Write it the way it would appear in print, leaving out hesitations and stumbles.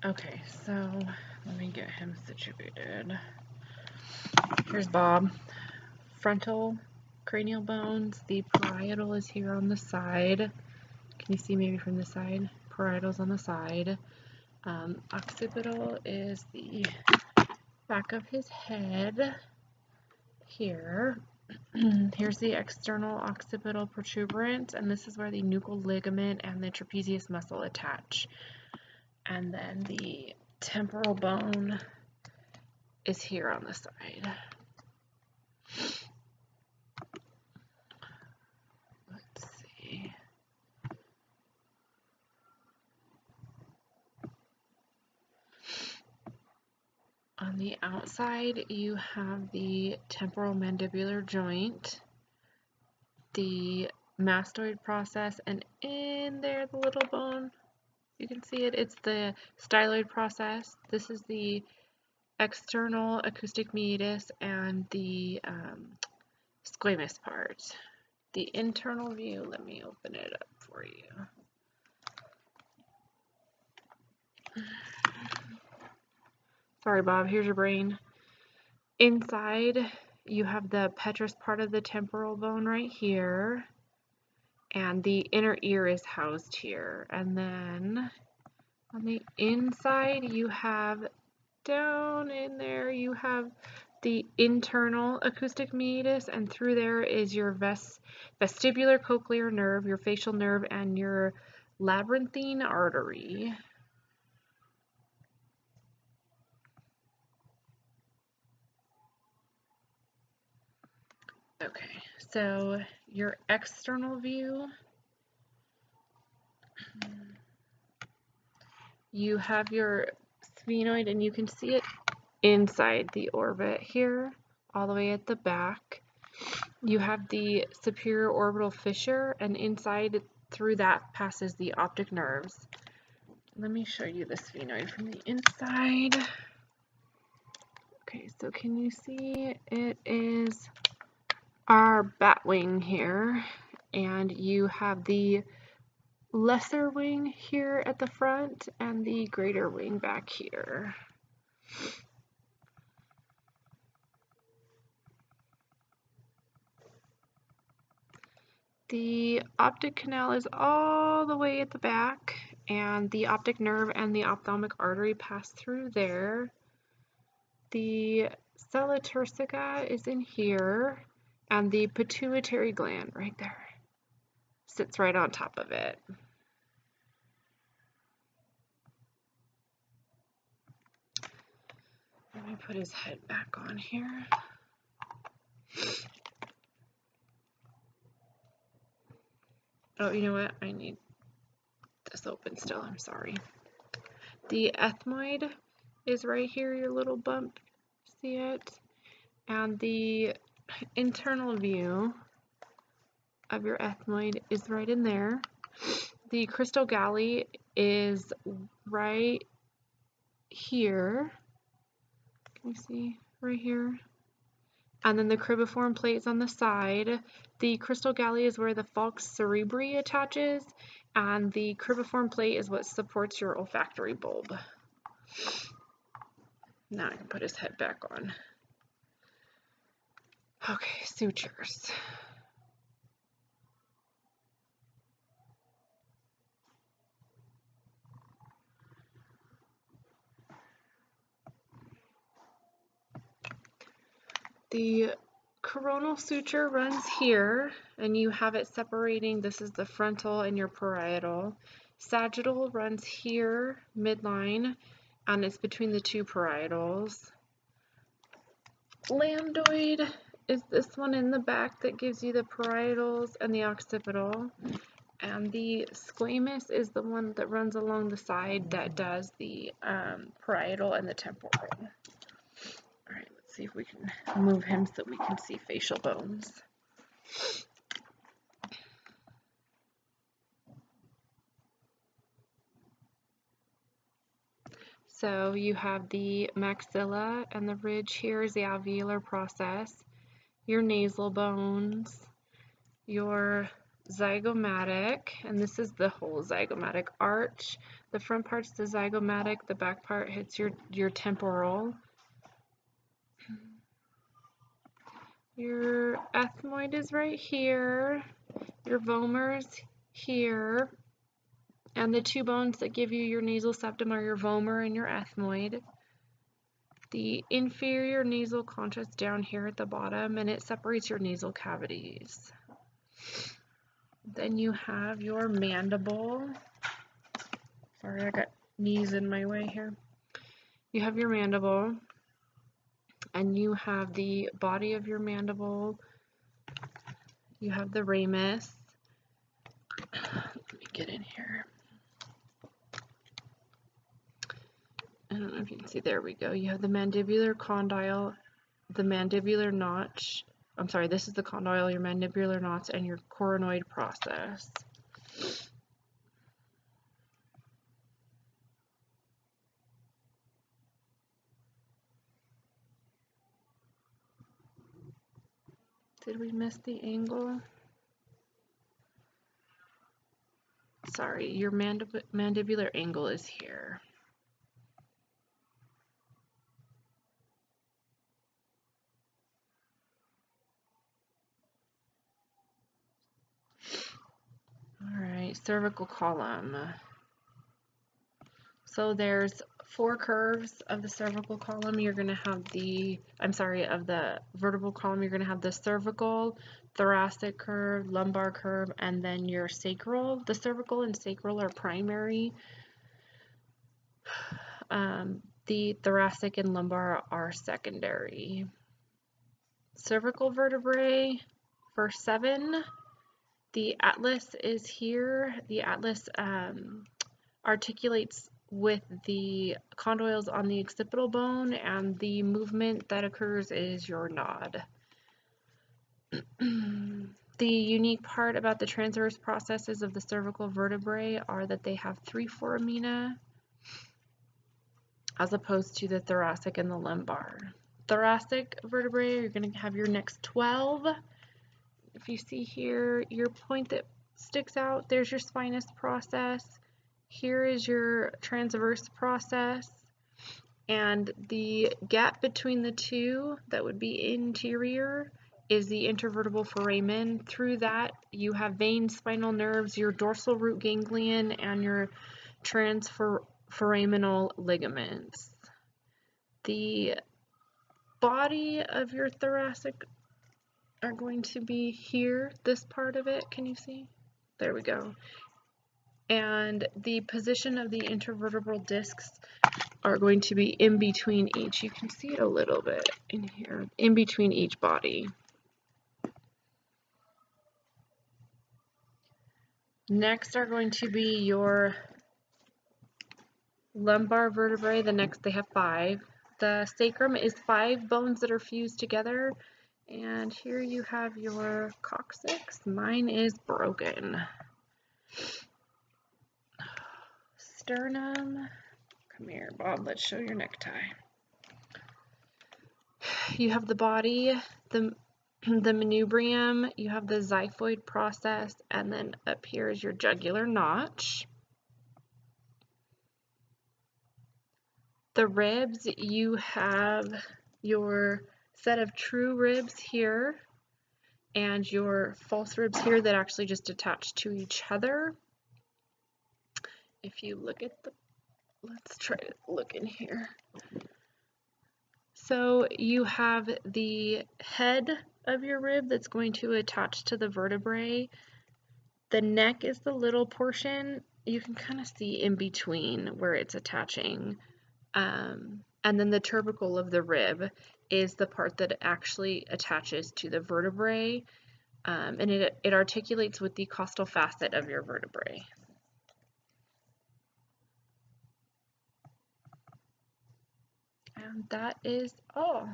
Okay, so let me get him situated. Here's Bob. Frontal cranial bones. The parietal is here on the side. Can you see maybe from the side? Parietal's on the side. Occipital is the back of his head here. Here's the external occipital protuberance, and this is where the nuchal ligament and the trapezius muscle attach. And then the temporal bone is here on the side. Let's see. On the outside, you have the temporal mandibular joint, the mastoid process, and in there, the little bone, you can see it, it's the styloid process. This is the external acoustic meatus and the squamous part. The internal view, let me open it up for you. Sorry, Bob, here's your brain. Inside, you have the petrous part of the temporal bone right here, and the inner ear is housed here. And then on the inside, you have down in there, you have the internal acoustic meatus, and through there is your vestibular cochlear nerve, your facial nerve, and your labyrinthine artery. Okay, so your external view, you have your sphenoid, and you can see it inside the orbit here, all the way at the back. You have the superior orbital fissure, and inside through that passes the optic nerves. Let me show you the sphenoid from the inside. Okay, so can you see it is our bat wing here, and you have the lesser wing here at the front and the greater wing back here. The optic canal is all the way at the back, and the optic nerve and the ophthalmic artery pass through there. The sella turcica is in here, and the pituitary gland right there sits right on top of it. Let me put his head back on here. Oh, you know what? I need this open still. I'm sorry. The ethmoid is right here, your little bump. See it? And the internal view of your ethmoid is right in there. The crystal galley is right here. Can you see? Right here. And then the cribiform plate is on the side. The crystal galley is where the falx cerebri attaches, and the cribiform plate is what supports your olfactory bulb. Now I can put his head back on. Okay, sutures. The coronal suture runs here, and you have it separating. This is the frontal and your parietal. Sagittal runs here, midline, and it's between the two parietals. Lambdoid is this one in the back that gives you the parietals and the occipital. And the squamous is the one that runs along the side that does the parietal and the temporal. All right, let's see if we can move him so we can see facial bones. So you have the maxilla, and the ridge here is the alveolar process, your nasal bones, your zygomatic, and this is the whole zygomatic arch. The front part's the zygomatic, the back part hits your temporal. Your ethmoid is right here, your vomer's here, and the two bones that give you your nasal septum are your vomer and your ethmoid. The inferior nasal concha is down here at the bottom, and it separates your nasal cavities. Then you have your mandible. Sorry, I got knees in my way here. You have your mandible, and you have the body of your mandible. You have the ramus. Let me get in here. I don't know if you can see, there we go. You have the mandibular condyle, the mandibular notch. I'm sorry, this is the condyle, your mandibular knots, and your coronoid process. Did we miss the angle? Sorry, your mandibular angle is here. All right, cervical column. So there's 4 curves of the cervical column. You're going to have of the vertebral column, you're going to have the cervical, thoracic curve, lumbar curve, and then your sacral. The cervical and sacral are primary. The thoracic and lumbar are secondary. Cervical vertebrae for 7. The atlas is here. The atlas articulates with the condyles on the occipital bone, and the movement that occurs is your nod. The unique part about the transverse processes of the cervical vertebrae are that they have 3 foramina as opposed to the thoracic and the lumbar. Thoracic vertebrae, you're going to have your next 12. If you see here, your point that sticks out, there's your spinous process. Here is your transverse process, and the gap between the two that would be interior is the intervertebral foramen. Through that, you have veins, spinal nerves, your dorsal root ganglion, and your transforaminal ligaments. The body of your thoracic are going to be here, this part of it. Can you see? There we go. And the position of the intervertebral discs are going to be in between each. You can see it a little bit in here, in between each body. Next are going to be your lumbar vertebrae. They have 5. The sacrum is 5 bones that are fused together. And here you have your coccyx. Mine is broken. Sternum. Come here, Bob. Let's show your necktie. You have the body, the manubrium, you have the xiphoid process, and then up here is your jugular notch. The ribs, you have your set of true ribs here and your false ribs here that actually just attach to each other. If you look at let's try to look in here. So you have the head of your rib that's going to attach to the vertebrae. The neck is the little portion. You can kind of see in between where it's attaching. And then the tubercle of the rib is the part that actually attaches to the vertebrae, and it articulates with the costal facet of your vertebrae. And that is all.